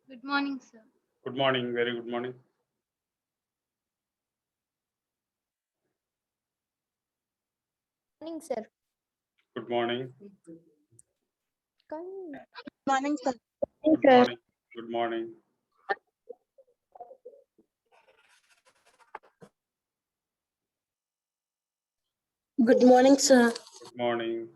Good morning, sir. Good morning, very good morning. Morning, sir. Good morning. Morning, sir. Good morning. Good morning. Good morning, sir. Good morning.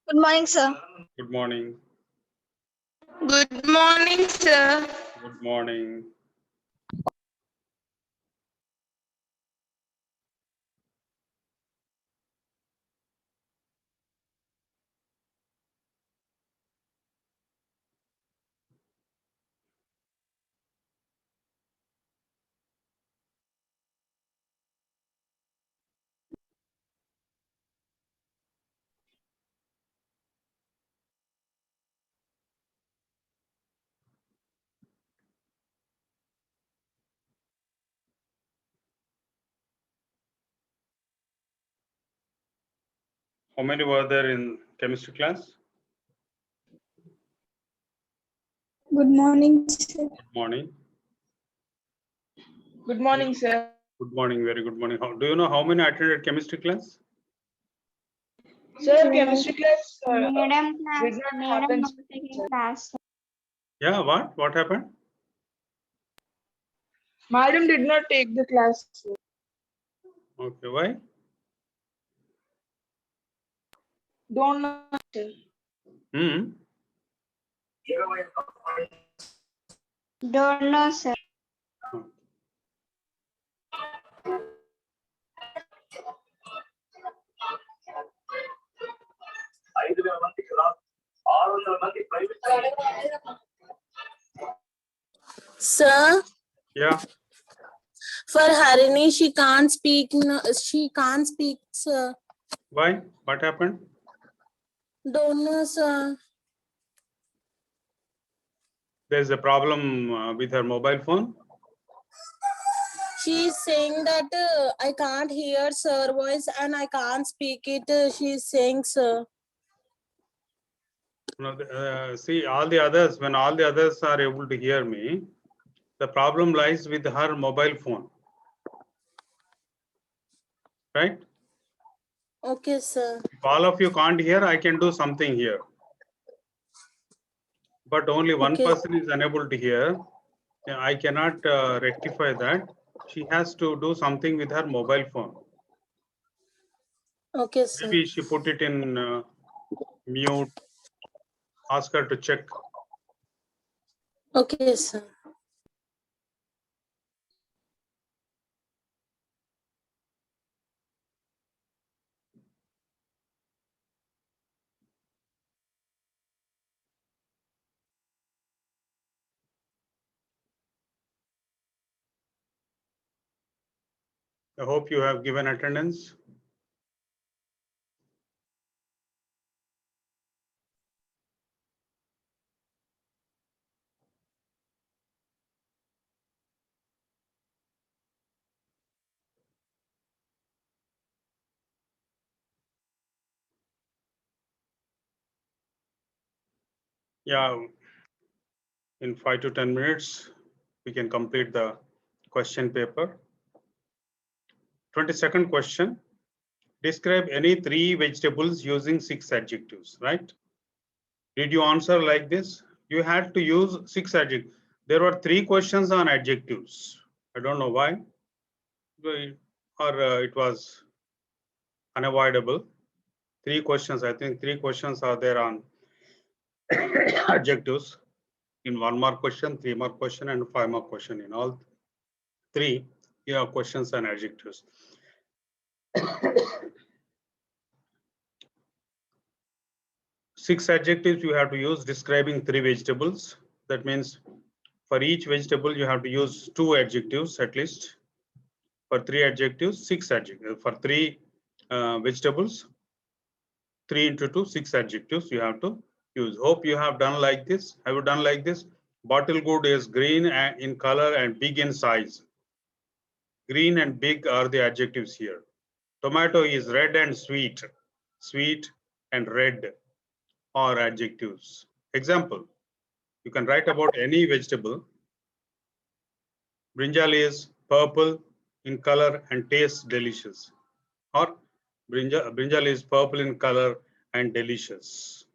Good morning, sir. Good morning. Good morning, sir. Good morning. How many were there in chemistry class? Good morning, sir. Good morning. Good morning, sir. Good morning, very good morning. Do you know how many attended chemistry class? Sir, chemistry class Madam did class, not madam happen. not taking class. Yeah, what? What happened? Madam did not take the class. Sir. Okay, why? Don't know, sir. Hmm. Don't know, sir. Sir, Yeah. for Harini, she can't speak. She can't speak, sir. Why? What happened? Don't know, sir. There's a problem with her mobile phone. She's saying that I can't hear sir voice and I can't speak it. She's saying, sir. No, see, all the others, when all the others are able to hear me, the problem lies with her mobile phone. Right? Okay, sir. If all of you can't hear, I can do something here. But only one Okay. person is unable to hear. I cannot rectify that. She has to do something with her mobile phone. Okay, sir. Maybe she put it in mute. Ask her to check. Okay, sir. I hope you have given attendance. Yeah, in 5 to 10 minutes, we can complete the question paper. 22nd question. Describe any 3 vegetables using 6 adjectives, right? Did you answer like this? You had to use 6 adjectives. There were 3 questions on adjectives. I don't know why. Or it was unavoidable. 3 questions. I think 3 questions are there on adjectives. In 1 mark question, 3 mark question, and 5 mark question. In all 3, you have questions on adjectives. Six adjectives you have to use describing 3 vegetables. That means for each vegetable you have to use 2 adjectives at least. For 3 adjectives, 6 adjectives. For 3 vegetables, 3 into 2, 6 adjectives you have to use. Hope you have done like this. Have you done like this? Bottle gourd is green in color and big in size. Green and big are the adjectives here. Tomato is red and sweet. Sweet and red are adjectives. Example, you can write about any vegetable. Brinjal is purple in color and tastes delicious. Or brinjal is purple in color and delicious.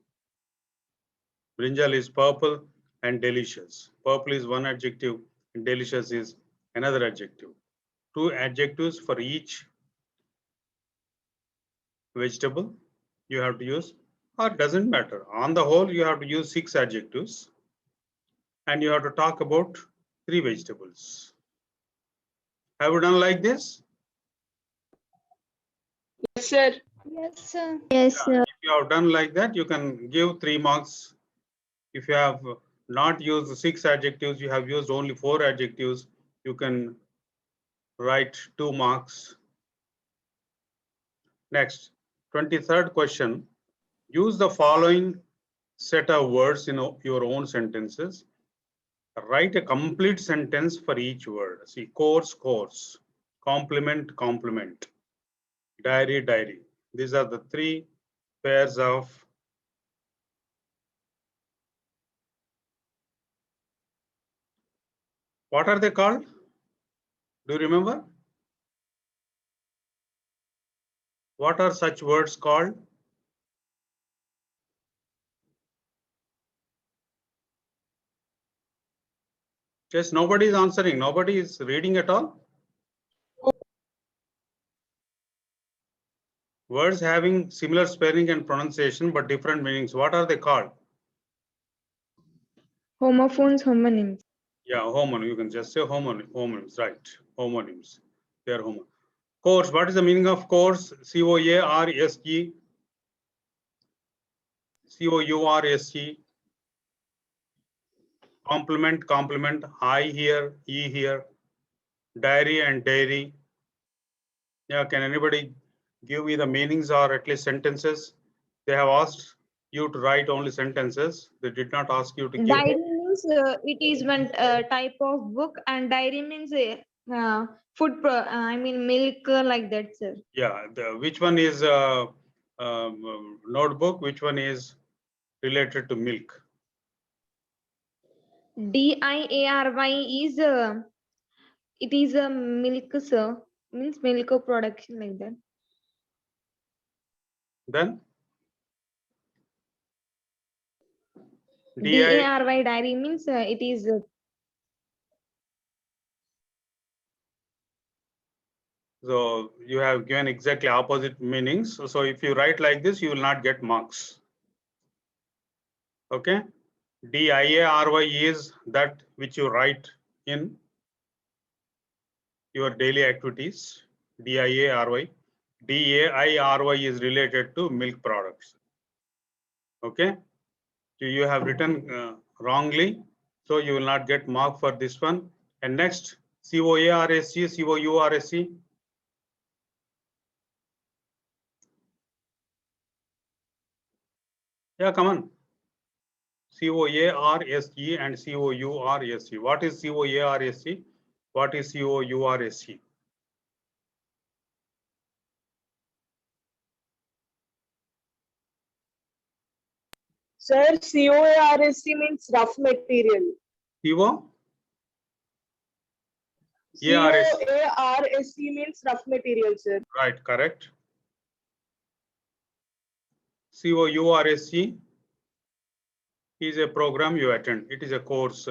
Brinjal is purple and delicious. Purple is one adjective and delicious is another adjective. Two adjectives for each vegetable you have to use, or doesn't matter. On the whole, you have to use 6 adjectives and you have to talk about 3 vegetables. Have you done like this? Yes, sir. Yes, sir. Yes, Yeah, sir. if you have done like that, you can give 3 marks. If you have not used 6 adjectives, you have used only 4 adjectives, you can write 2 marks. Next, 23rd question. Use the following set of words in your own sentences. Write a complete sentence for each word. See, course, course, compliment, compliment, diary, diary. These are the 3 pairs of what are they called? Do you remember? What are such words called? Just nobody is answering. Nobody is reading at all. Words having similar spelling and pronunciation but different meanings. What are they called? Homophones, homonyms. Yeah, homonym. You can just say homonyms, right? Homonyms. They are homonyms. Course. What is the meaning of course? C-O-A-R-S-E. C-O-U-R-S-E. Compliment, compliment. I here, E here. Diary and dairy. Yeah, can anybody give me the meanings or at least sentences? They have asked you to write only sentences. They did not ask you to give. Diary means it is one type of book, and diary means food. I mean milk, like that, sir. Yeah, which one is notebook? Which one is related to milk? DIARY is it is a milk, sir. Means milk production, like that. Then DI. DARY diary means it is. So you have given exactly opposite meanings. So if you write like this, you will not get marks. Okay. DIARY is that which you write in your daily activities. DIARY. DAIRY is related to milk products. Okay. So you have written wrongly. So you will not get mark for this one. And next, COARSC, COURSC. Yeah, come on. COARSC and COURSC. What is COARSC? What is COURSC? Sir, COARSC means rough material. CO? ARSC. COARSC means rough material, sir. Right, correct. COURSC is a program you attend. It is a course,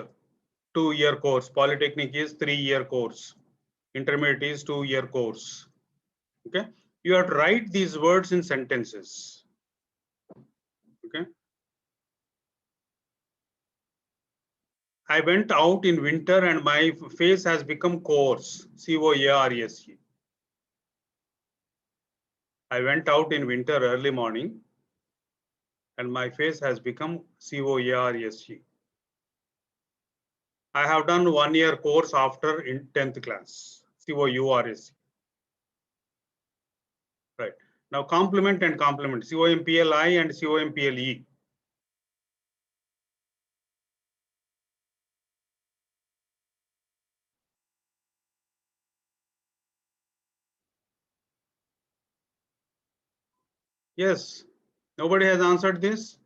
2-year course. Polytechnic is 3-year course. Intermediate is 2-year course. Okay. You have to write these words in sentences. Okay. I went out in winter and my face has become coarse. COARSC. I went out in winter early morning and my face has become COARSC. I have done 1-year course after in 10th class. COURSC. Right. Now complement and complement. COMPLI and COMPLE. Yes. Nobody has answered this.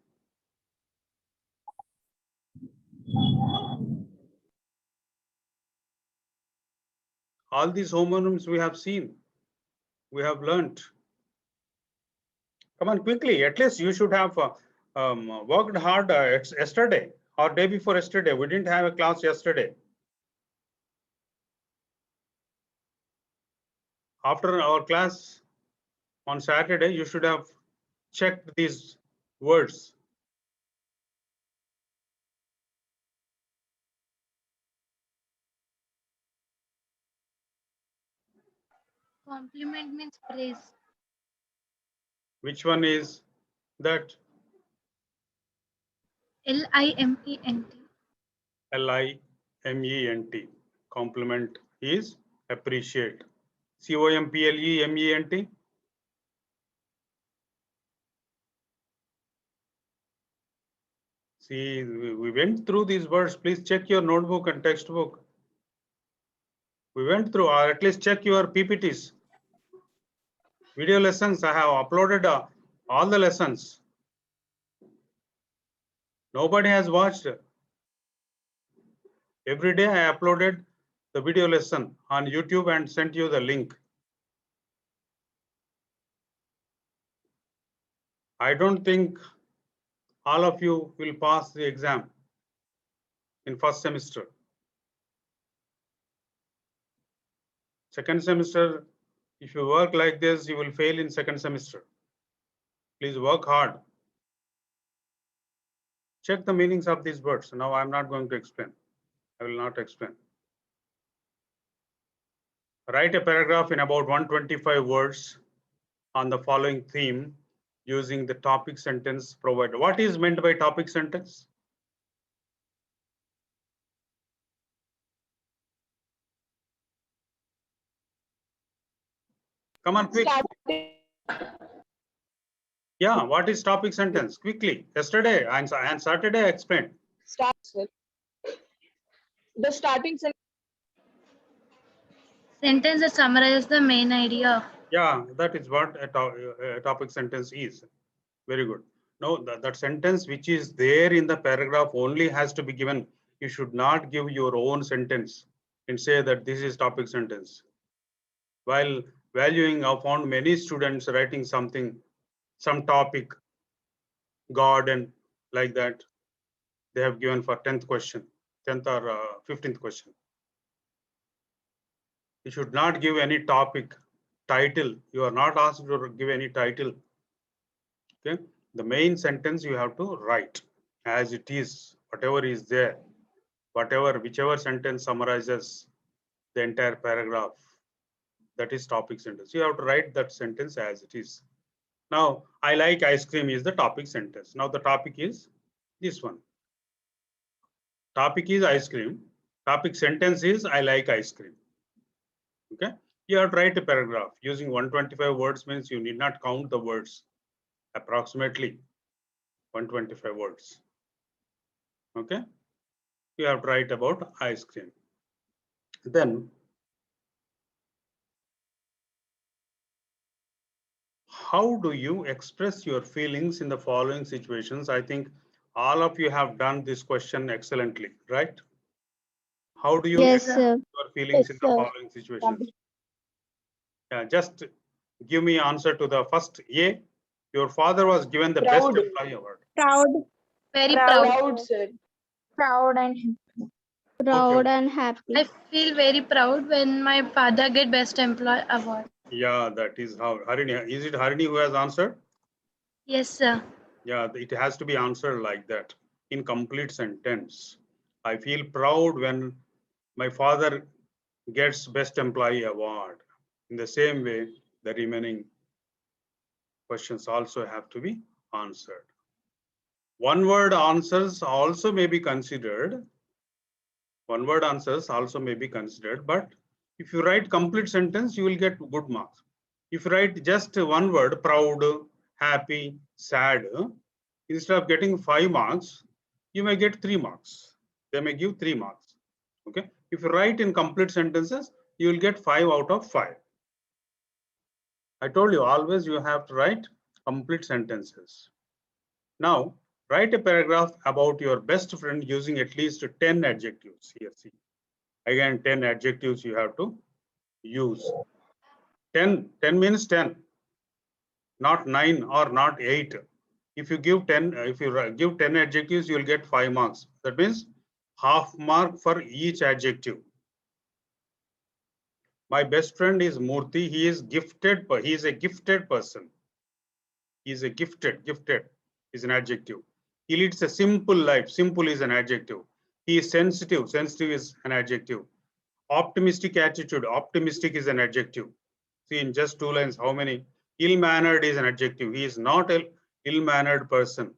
All these homonyms we have seen. We have learnt. Come on, quickly. At least you should have worked hard yesterday or day before yesterday. We didn't have a class yesterday. After our class on Saturday, you should have checked these words. Compliment means praise. Which one is that? L-I-M-E-N-T. L-I-M-E-N-T. Compliment is appreciate. C-O-M-P-L-E-M-E-N-T. See, we went through these words. Please check your notebook and textbook. We went through, or at least check your PPTs. Video lessons, I have uploaded all the lessons. Nobody has watched. Every day I uploaded the video lesson on YouTube and sent you the link. I don't think all of you will pass the exam in first semester. Second semester, if you work like this, you will fail in second semester. Please work hard. Check the meanings of these words. Now I'm not going to explain. I will not explain. Write a paragraph in about 125 words on the following theme using the topic sentence provided. What is meant by topic sentence? Come on, quick. Yeah, what is topic sentence? Quickly. Yesterday and Saturday I explained. Start, sir. The starting sentence. Sentence that summarizes the main idea. Yeah, that is what a topic sentence is. Very good. No, that sentence which is there in the paragraph only has to be given. You should not give your own sentence and say that this is topic sentence. While valuing, I found many students writing something, some topic, God and like that. They have given for 10th question, 10th or 15th question. You should not give any topic title. You are not asked to give any title. Okay. The main sentence you have to write as it is, whatever is there, whichever sentence summarizes the entire paragraph. That is topic sentence. You have to write that sentence as it is. Now, I like ice cream is the topic sentence. Now the topic is this one. Topic is ice cream. Topic sentence is I like ice cream. Okay. You have to write a paragraph using 125 words means you need not count the words. Approximately 125 words. Okay. You have to write about ice cream. Then how do you express your feelings in the following situations? I think all of you have done this question excellently, right? How do you express your feelings in the following situations? Yeah, just give me answer to the first A. Your father was given the Proud. best employee award. Proud, Very proud. Proud, sir. Proud and proud and happy. I feel very proud when my father get best employee award. Yeah, that is how. Harini, is it Harini who has answered? Yes, sir. Yeah, it has to be answered like that in complete sentence. I feel proud when my father gets best employee award. In the same way, the remaining questions also have to be answered. One word answers also may be considered. One word answers also may be considered, but if you write complete sentence, you will get good marks. If you write just one word, proud, happy, sad, instead of getting 5 marks, you may get 3 marks. They may give 3 marks. Okay. If you write in complete sentences, you will get 5 out of 5. I told you always you have to write Complete sentences. Now, write a paragraph about your best friend using at least 10 adjectives. Here, see. Again, 10 adjectives you have to use. 10 means 10, not 9 or not 8. If you give 10, give 10 adjectives, you will get 5 marks. That means half mark for each adjective. My best friend is Murthy. He is gifted. He is a gifted person. He is a gifted is an adjective. He leads a simple life. Simple is an adjective. He is sensitive. Sensitive is an adjective. Optimistic attitude. Optimistic is an adjective. See, in just 2 lines, how many? Ill-mannered is an adjective. He is not an ill-mannered person.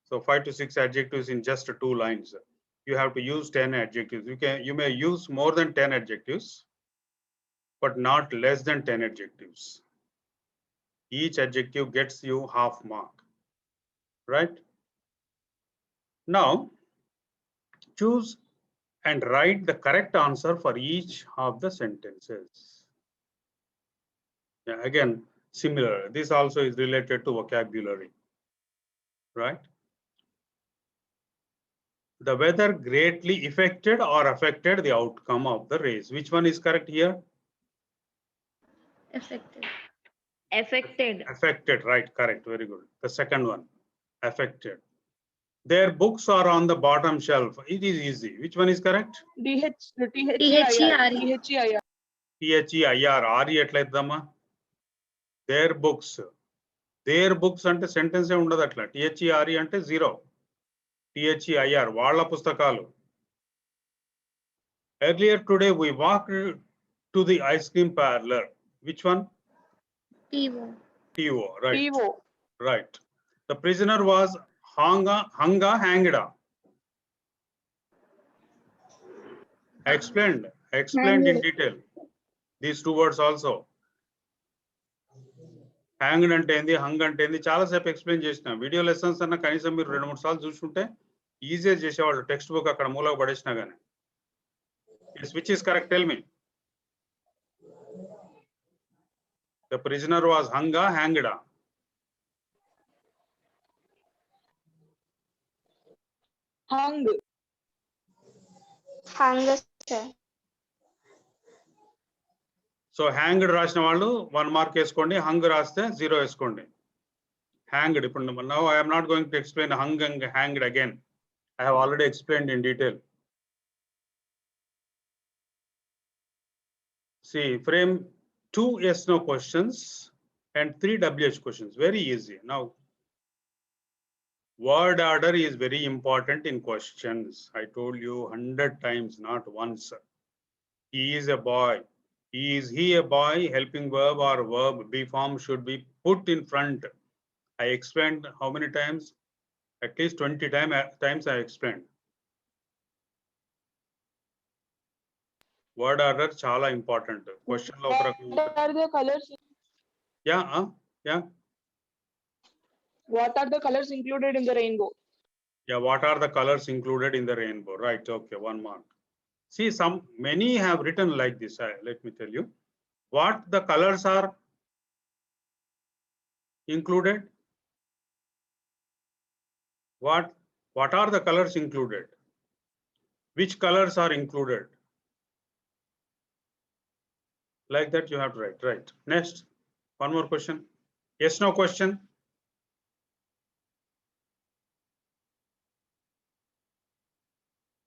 So 5 to 6 adjectives in just 2 lines. You have to use 10 adjectives. You may use more than 10 adjectives, but not less than 10 adjectives. Each adjective gets you half mark, right? Now, choose and write the correct answer for each of the sentences. Yeah, again, similar. This also is related to vocabulary, right? The weather greatly affected the outcome of the race. Which one is correct here? Affected. Affected. Affected, right, correct, very good. The second one, affected. Their books are on the bottom shelf. It is easy. Which one is correct? THEIR. THEIR. RE ఎట్లయిద్దమ్మా? Their books. Their books అంటే sentence ఉండదు అట్లా. THERE అంటే 0. THEIR వాళ్ళ పుస్తకాలు. Earlier today we walked to the ice cream parlor. Which one? TO. TO, right. TO. Right. The prisoner was hanged. Explained in detail. These 2 words also. Hanged అంటే ఏంది, hung అంటే ఏంది చాలా సేపు ఎక్స్ప్లెయిన్ చేసిన. వీడియో లెసన్స్ అన్న కనీసం మీరు 2-3 సార్లు చూసుకుంటే ఈజీగా చేసేవాళ్ళు. టెక్స్ట్ బుక్ అక్కడ మూలకు పడేసినా కానీ. Which is correct? Tell me. The prisoner was hanged. Hung. Hunger, sir. So hanged రాసిన వాళ్ళు 1 mark వేసుకోండి. hung రాస్తే 0 వేసుకోండి. Hanged. Now I am not going to explain hung and hanged again. I have already explained in detail. See, frame 2 yes no questions and 3 WH questions. Very easy. Now, word order is very important in questions. I told you 100 times, not once. He is a boy. Is he a boy? Helping verb or verb B form should be put in front. I explained how many times? At least 20 times I explained. Word order chala important. Question lo What are the colors? Yeah. What are the colors included in the rainbow? Yeah, what are the colors included in the rainbow? Right, okay, 1 mark. See, many have written like this. Let me tell you. What the colors are included? What are the colors included? Which colors are included? Like that you have to write. Right. Next, one more question. Yes, no question.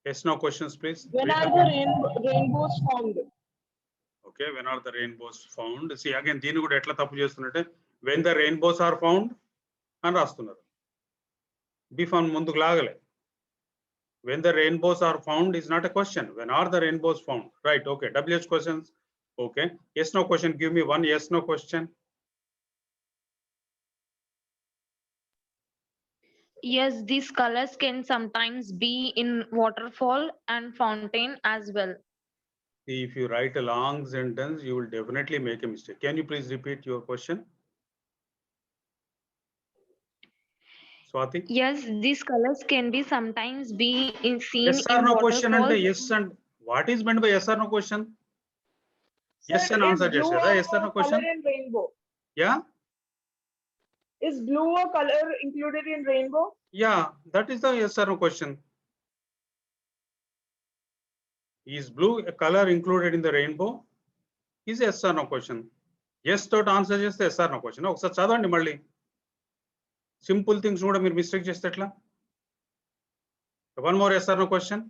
Yes, no questions, please. When are the rainbows found? Okay, when are the rainbows found? See, again, దీని కూడా ఎట్లా తప్పు చేస్తున్నట్టే when the rainbows are found అని రాస్తున్నారు. B form ముందుకు లాగలే. When the rainbows are found is not a question. When are the rainbows found? Right, okay. WH questions. Okay. Yes, no question. Give me one yes, no question. Yes, these colors can sometimes be in waterfall and fountain as well. If you write a long sentence, you will definitely make a mistake. Can you please repeat your question? Swati? Yes, these colors can be sometimes be seen Yes or in no question and waterfalls. yes and what is meant by yes or no question? Yes Sir, and answer is blue yes or no a question? color in rainbow? Yeah? Is blue a color included in rainbow? Yeah, that is the yes or no question. Is blue a color included in the rainbow? Is yes or no question. Yes తోటి answer చేస్తే yes or no question. ఒకసారి చదవండి మళ్ళీ. Simple things కూడా మీరు mistake చేస్తే ఎట్లా? One more yes or no question.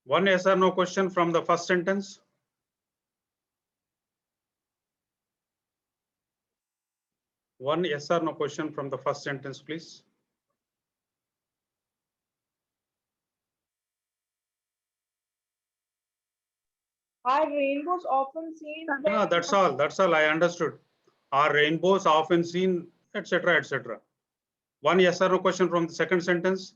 One yes or no question from the first sentence. One yes or no question from the first sentence, please. Are rainbows often seen? Yeah, that's all. That's all I understood. Are rainbows often seen, etc., etc. One yes or no question from the second sentence.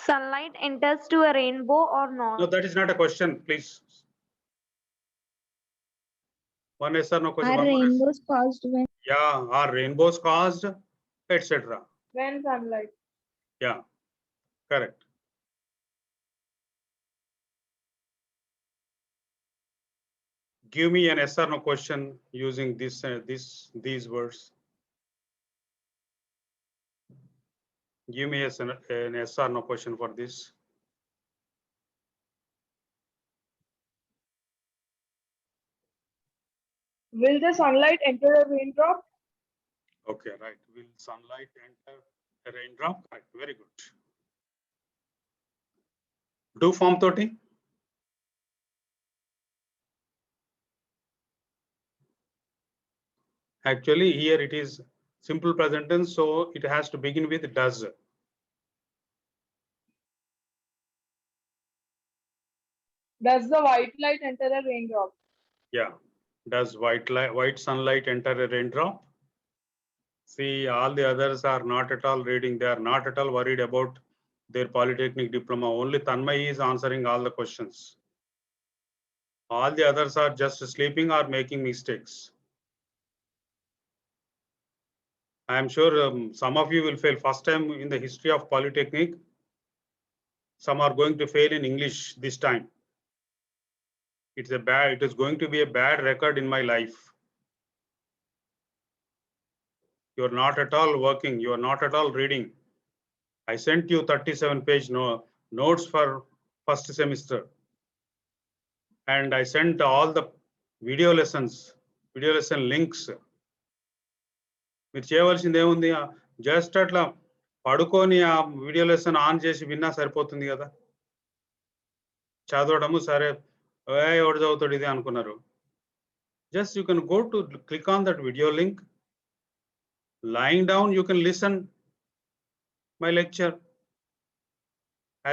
Sunlight enters to a rainbow or not? No, that is not a question, please. One yes or no question. Are One more yes. rainbows caused when Yeah, are rainbows caused, etc. When sunlight. Yeah, correct. Give me an yes or no question using these words. Give me an yes or no question for this. Will the sunlight enter a raindrop? Okay, right. Will sunlight enter a raindrop? Right, very good. Do form 30. Actually, here it is simple present tense, so it has to begin with does. Does the white light enter a raindrop? Yeah. Does white sunlight enter a raindrop? See, all the others are not at all reading. They are not at all worried about their polytechnic diploma. Only Tanmay is answering all the questions. All the others are just sleeping or making mistakes. I am sure some of you will fail first time in the history of polytechnic. Some are going to fail in English this time. It is going to be a bad record in my life. You are not at all working. You are not at all reading. I sent you 37-page notes for first semester. And I sent all the video lesson links. మీరు చేయవలసింది ఏముంది? Just అట్లా పడుకొని ఆ video lesson on చేసి విన్నా సరిపోతుంది కదా. చదవడము సరే ఎవడు చదువుతాడు ఇది అనుకున్నారు. Just you can go to click on that video link. Lying down, you can listen my lecture.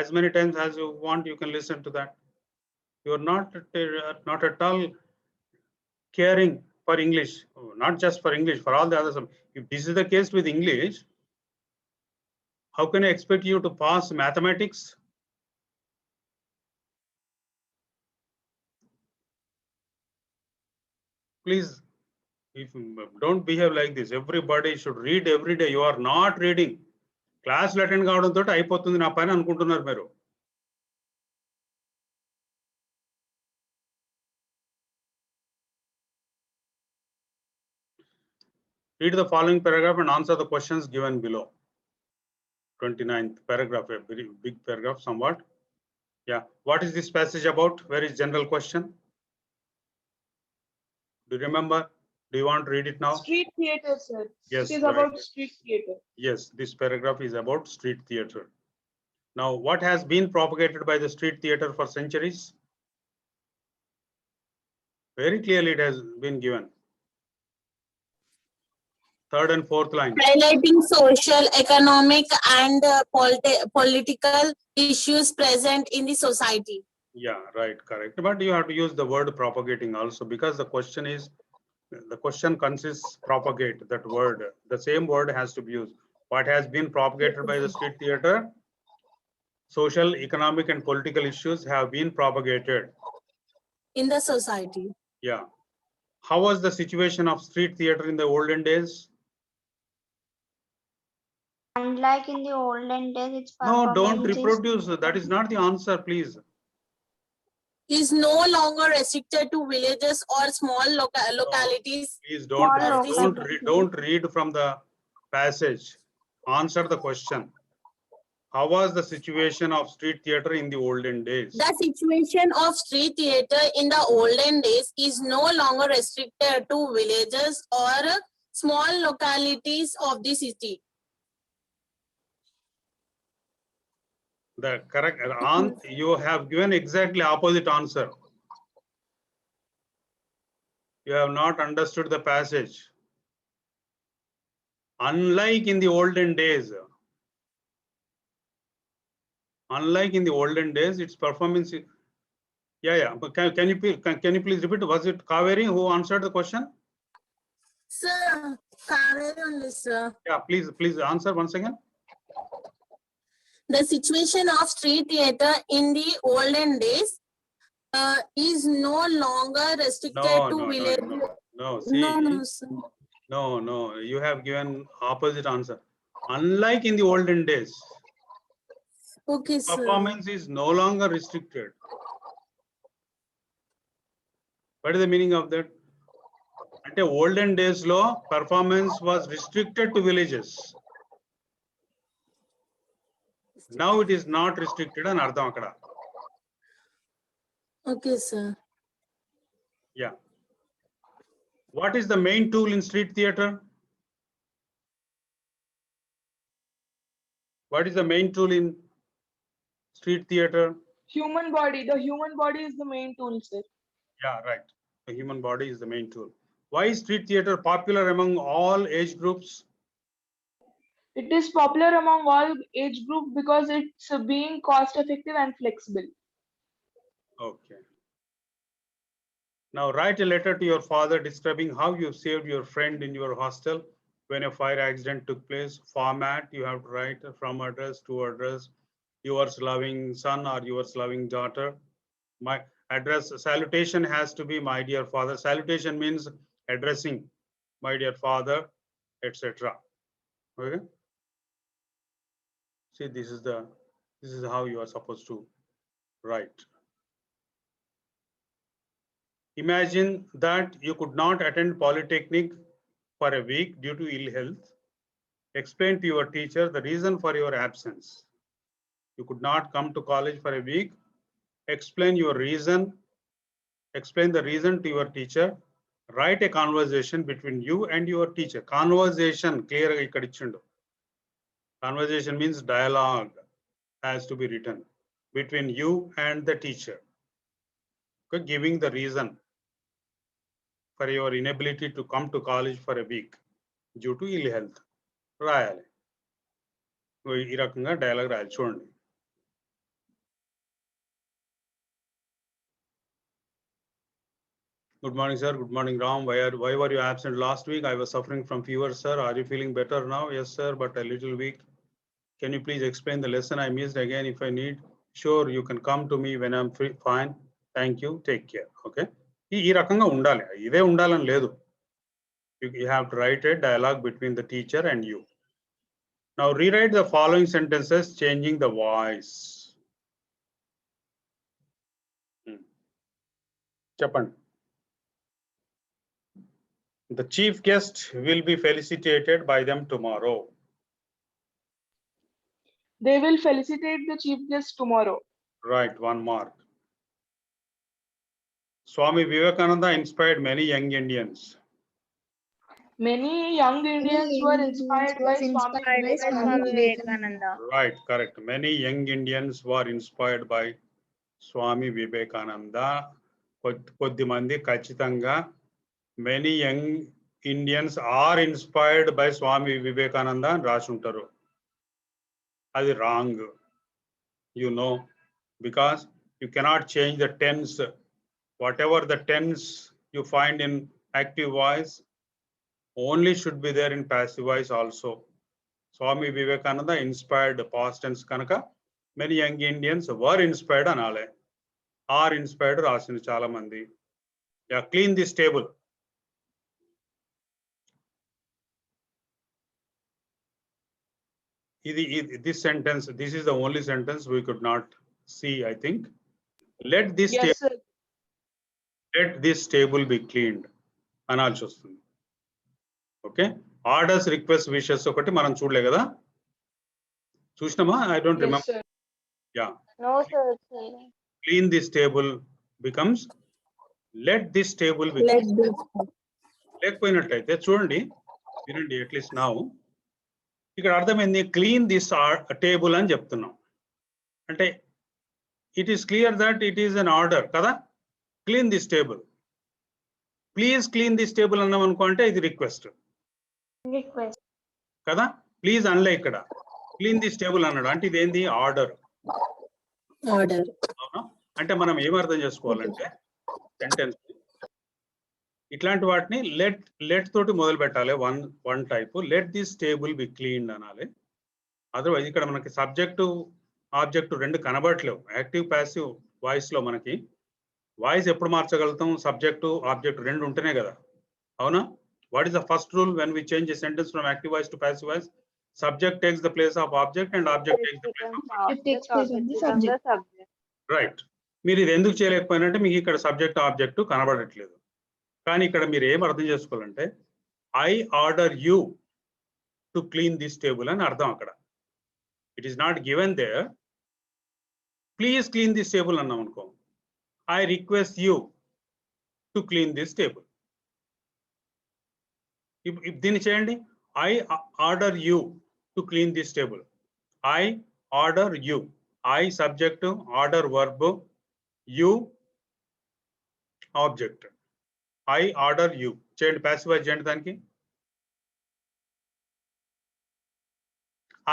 As many times as you want, you can listen to that. You are not at all caring for English, not just for English, for all the others. If this is the case with English, how can I expect you to pass mathematics? Please, if don't behave like this. Everybody should read every day. You are not reading. Class attend కావడంతో అయిపోతుంది నా పని అనుకుంటున్నారు మీరు. Read the following paragraph and answer the questions given below. 29th paragraph, a very big paragraph somewhat. Yeah, what is this passage about? Where is general question? Do you remember? Do you want to read it now? Street theater, sir. Yes, It is right. about street theater. Yes, this paragraph is about street theater. Now, what has been propagated by the street theater for centuries? Very clearly it has been given. Third and fourth line. Highlighting social, economic, and political issues present in the society. Yeah, right, correct. But you have to use the word propagating also, because the question consists propagate, that word. The same word has to be used. What has been propagated by the street theater? Social, economic, and political issues have been propagated In the society. Yeah. How was the situation of street theater in the olden days? Unlike in the olden days, its No, don't performance is reproduce. That is not the answer, please. Is no longer restricted to villages or small localities. Please don't Small don't read from the passage. Answer the question. How was the situation of street theater in the olden days? The situation of street theater in the olden days is no longer restricted to villages or small localities of the city. The correct answer, you have given exactly opposite answer. You have not understood the passage. Unlike in the olden days, its performance. Yeah. But can you please repeat? Was it Kaveri who answered the question? Sir, Kaveri only, sir. Yeah, please answer once again. The situation of street theater in the olden days is no longer restricted to villages. No. See, No, sir. no. You have given opposite answer. Unlike in the olden days, Okay, sir. performance is no longer restricted. What is the meaning of that? Ante olden days lo performance was restricted to villages. Now it is not restricted and ardham akkada. Okay, sir. Yeah. What is the main tool in street theater? What is the main tool in street theater? Human body. The human body is the main tool, sir. Yeah, right. The human body is the main tool. Why is street theater popular among all age groups? It is popular among all age group because it's being cost effective and flexible. Okay. Now write a letter to your father describing how you saved your friend in your hostel when a fire accident took place. Format, you have to write from address to address, yours loving son or yours loving daughter. My address, salutation has to be my dear father. Salutation means addressing my dear father, etc. Okay. See, this is how you are supposed to write. Imagine that you could not attend Polytechnic for a week due to ill health. Explain to your teacher the reason for your absence. You could not come to college for a week. Explain your reason. Explain the reason to your teacher. Write a conversation between you and your teacher. Conversation, clear ikkada ichchindu. Conversation means dialogue has to be written between you and the teacher. Okay, giving the reason for your inability to come to college for a week due to ill health. రాయాలి ఈ రకంగా dialogue రాయాలి చూడండి. Good morning, sir. Good morning, Ram. Why were you absent last week? I was suffering from fever, sir. Are you feeling better now? Yes, sir, but a little weak. Can you please explain the lesson I missed again if I need? Sure, you can come to me when I'm free. Fine. Thank you. Take care. Okay. ఈ రకంగా ఉండాలి. ఇదే ఉండాలని లేదు. You have to write a dialogue between the teacher and you. Now rewrite the following sentences, changing the voice. చెప్పండి. The chief guest will be felicitated by them tomorrow. They will felicitate the chief guest tomorrow. Right, 1 mark. Swami Vivekananda inspired many young Indians. Many young Indians were inspired by Swami Vivekananda. Right, correct. Many young Indians were inspired by Swami Vivekananda. కొద్ది మంది ఖచ్చితంగా many young Indians are inspired by Swami Vivekananda అని రాసి ఉంటారు. అది wrong. You know, because you cannot change the tense. Whatever the tense you find in active voice only should be there in passive voice also. Swami Vivekananda inspired past tense kanaka many young Indians were inspired anale. Are inspired rasinu chala mandi. Yeah, clean this table. This sentence, this is the only sentence we could not see, I think. Let this table, Yes, sir. let this table be cleaned. అనాల్సి వస్తుంది. Okay, orders request wishes ఒకటి మనం చూడలే కదా, చూసినామా? I don't Yes, remember. sir. Yeah, No, sir. It's clean this table becomes let this table be. Let this. లేకపోయినట్లయితే చూడండి, వినండి, at least now ఇక్కడ అర్థమైంది. క్లీన్ దిస్ టేబుల్ అని చెప్తున్నాం అంటే it is clear that it is an order కదా. Clean this table, please clean this table అన్నాం అనుకో అంటే ఇది రిక్వెస్ట్ request. కదా. ప్లీజ్ అనలే, ఇక్కడ క్లీన్ దిస్ టేబుల్ అన్నాడు అంటే ఇదేంది, ఆర్డర్. Order. అవునా? అంటే మనం ఏం అర్థం చేసుకోవాలంటే సెంటెన్స్ ఇట్లాంటి వాటిని లెట్ తోటి మొదలు పెట్టాలి. One type, let this table be cleaned అనాలి. అదర్వైజ్ ఇక్కడ మనకి సబ్జెక్టు ఆబ్జెక్ట్ రెండు కనబడట్లేవు. యాక్టివ్ ప్యాసివ్ వాయిస్ లో మనకి వాయిస్ ఎప్పుడు మార్చగలుగుతాం, సబ్జెక్టు ఆబ్జెక్ట్ రెండు ఉంటేనే కదా. అవునా? What is the first rule when we change a sentence from active voice to passive voice? Subject takes the place of object and object takes the place of. It takes place of the subject. Right. మీరు ఇది ఎందుకు చేయలేకపోయినంటే మీకు ఇక్కడ subject object కనబడట్లేదు. కానీ ఇక్కడ మీరు ఏం అర్థం చేసుకోవాలంటే I order you to clean this table అని అర్థం. అక్కడ it is not given there. Please clean this table అన్నాం అనుకో, I request you to clean this table. దీన్ని చేయండి, I order you to clean this table. I order you, I subject, order verb, you object. I order you చేయండి, passive voice చేయండి దానికి.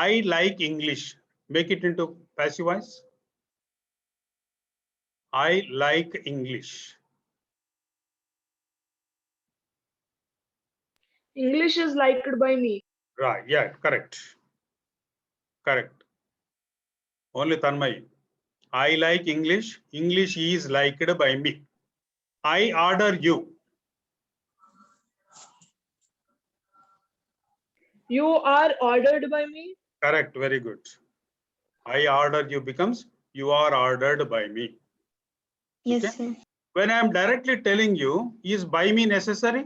I like English, make it into passive voice. I like English. English is liked by me. Right, yeah, correct. Correct. Only Tanmay. I like English. English is liked by me. I order you. You are ordered by me. Correct, very good. I order you becomes you are ordered by me. Yes, Okay. sir. When I am directly telling you, is by me necessary?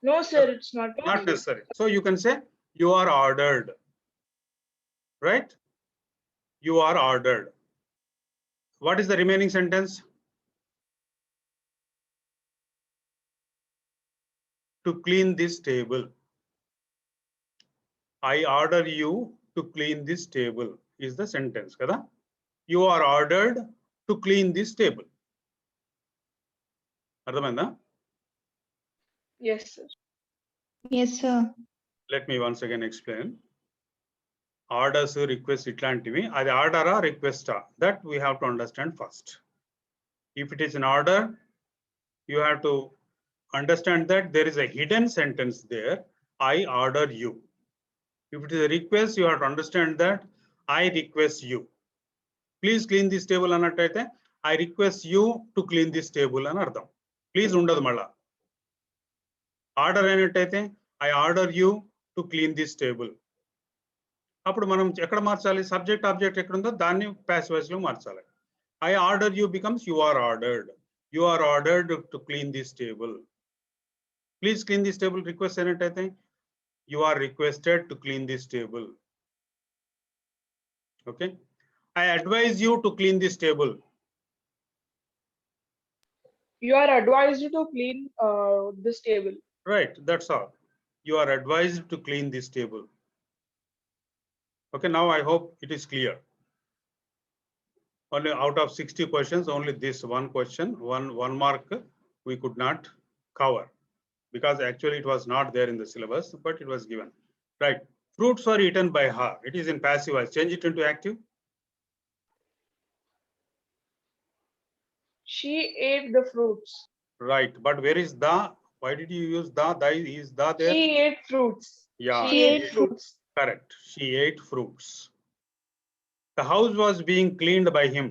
No, sir, it's not. Not necessary. So you can say you are ordered. Right? You are ordered. What is the remaining sentence? To clean this table. I order you to clean this table is the sentence kada. You are ordered to clean this table. అర్థమైందా? Yes, sir. Yes, sir. Let me once again explain. Orders, requests ఇట్లాంటివి అది ఆర్డరా రిక్వెస్టా, that we have to understand first. If it is an order, you have to understand that there is a hidden sentence there, I order you. If it is a request, you have to understand that I request you. Please clean this table అన్నట్టయితే I request you to clean this table అని అర్థం. Please ఉండదు మళ్ళా. Order అయినట్టయితే I order you to clean this table. అప్పుడు మనం ఎక్కడ మార్చాలి, సబ్జెక్ట్ ఆబ్జెక్ట్ ఎక్కడ ఉందో దాన్ని ప్యాసివ్ వాయిస్ లో మార్చాలి. I order you becomes you are ordered. You are ordered to clean this table. Please clean this table request అయినట్టయితే you are requested to clean this table. Okay. I advise you to clean this table. You are advised to clean this table. Right, that's all. You are advised to clean this table. Okay, now I hope it is clear. Only out of 60 questions, only this one question, one mark we could not cover because actually it was not there in the syllabus, but it was given. Right, fruits were eaten by her. It is in passive voice. Change it into active. She ate the fruits. Right, but where is the? Why did you use the? The is the there? She ate fruits. Yeah. She ate fruits. Correct. She ate fruits. The house was being cleaned by him.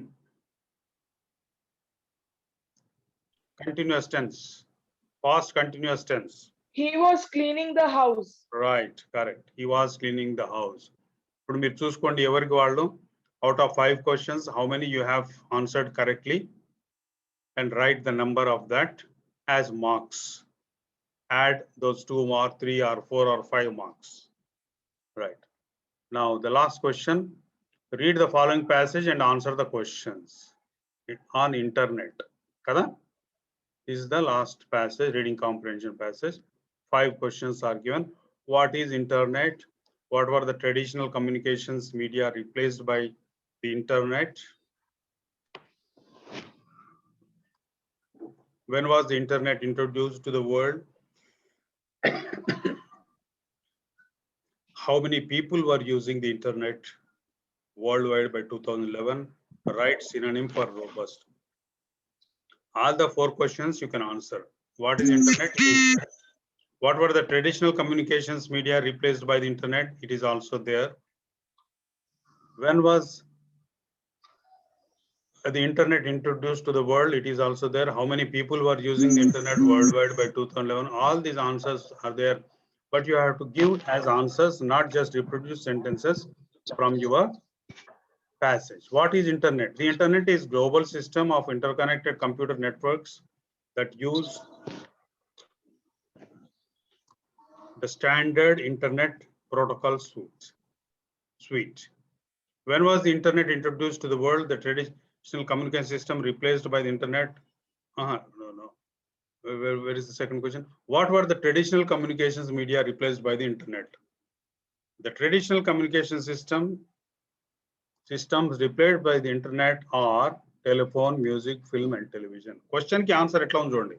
Continuous tense. Past continuous tense. He was cleaning the house. Right, correct. He was cleaning the house. ఇప్పుడు మీరు చూసుకోండి ఎవరికి వాళ్ళు out of 5 questions how many you have answered correctly and write the number of that as marks. Add those 2 or 3 or 4 or 5 marks. Right. Now the last question, read the following passage and answer the questions on internet. Kada? This is the last passage, reading comprehension passage. 5 questions are given. What is internet? What were the traditional communications media replaced by the internet? When was the internet introduced to the world? How many people were using the internet worldwide by 2011? Write synonym for robust. All the 4 questions you can answer. What is internet? What were the traditional communications media replaced by the internet? It is also there. When was the internet introduced to the world? It is also there. How many people were using the internet worldwide by 2011? All these answers are there, but you have to give as answers, not just reproduce sentences from your passage. What is internet? The internet is global system of interconnected computer networks that use the standard internet protocol suite. When was the internet introduced to the world? The traditional communication system replaced by the internet. No. Where is the second question? What were the traditional communications media replaced by the internet? The traditional communication systems replaced by the internet are telephone, music, film and television. Question ki answer etla undi chudandi.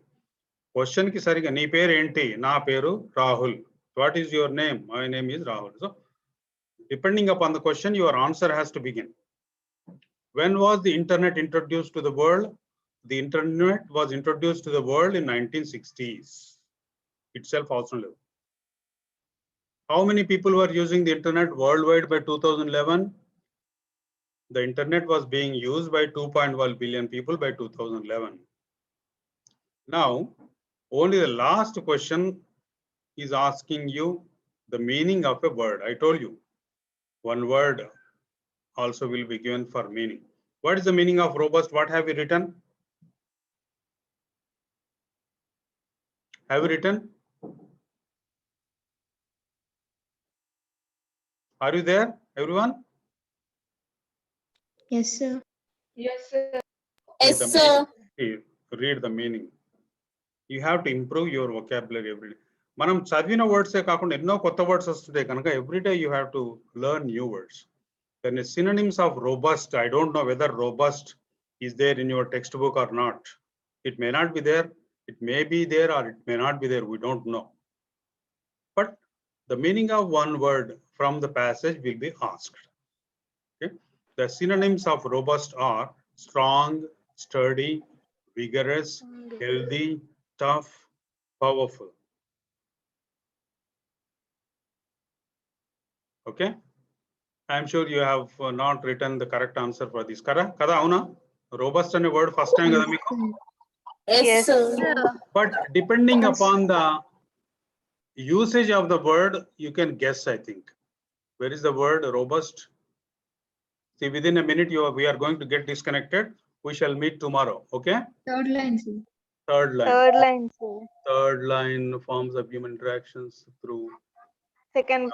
Question ki sariga nee peru enti? Na peru Rahul. What is your name? My name is Rahul. So depending upon the question, your answer has to begin. When was the internet introduced to the world? The internet was introduced to the world in 1960s. Itself also. How many people were using the internet worldwide by 2011? The internet was being used by 2.1 billion people by 2011. Now, only the last question is asking you the meaning of a word. I told you, one word also will be given for meaning. What is the meaning of robust? What have you written? Have you written? Are you there, everyone? Yes, sir. Yes, sir. Yes, sir. Read the meaning. You have to improve your vocabulary every day. మనం చదివిన వర్డ్సే కాకుండా ఎన్నో కొత్త words వస్తుంటాయి కనుక every day you have to learn new words. Then synonyms of robust, I don't know whether robust is there in your textbook or not. It may not be there, it may be there or it may not be there, we don't know. But the meaning of one word from the passage will be asked. Okay? The synonyms of robust are strong, sturdy, vigorous, healthy, tough, powerful. Okay? I am sure you have not written the correct answer for this. Kada avuna? Robust ane word first time kada meeku? Yes, sir. But depending upon the usage of the word, you can guess, I think. Where is the word robust? See, within a minute we are going to get disconnected. We shall meet tomorrow. Okay? Third line, sir. Third line. Third line, sir. Third line, forms of human interactions through. Second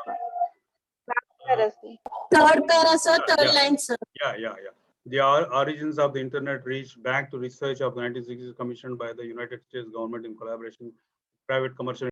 para, sir. Third para, sir. Third Yeah. line, sir. Yeah. The origins of the internet reached back to research of the 1960s commissioned by the United States government in collaboration with private commercial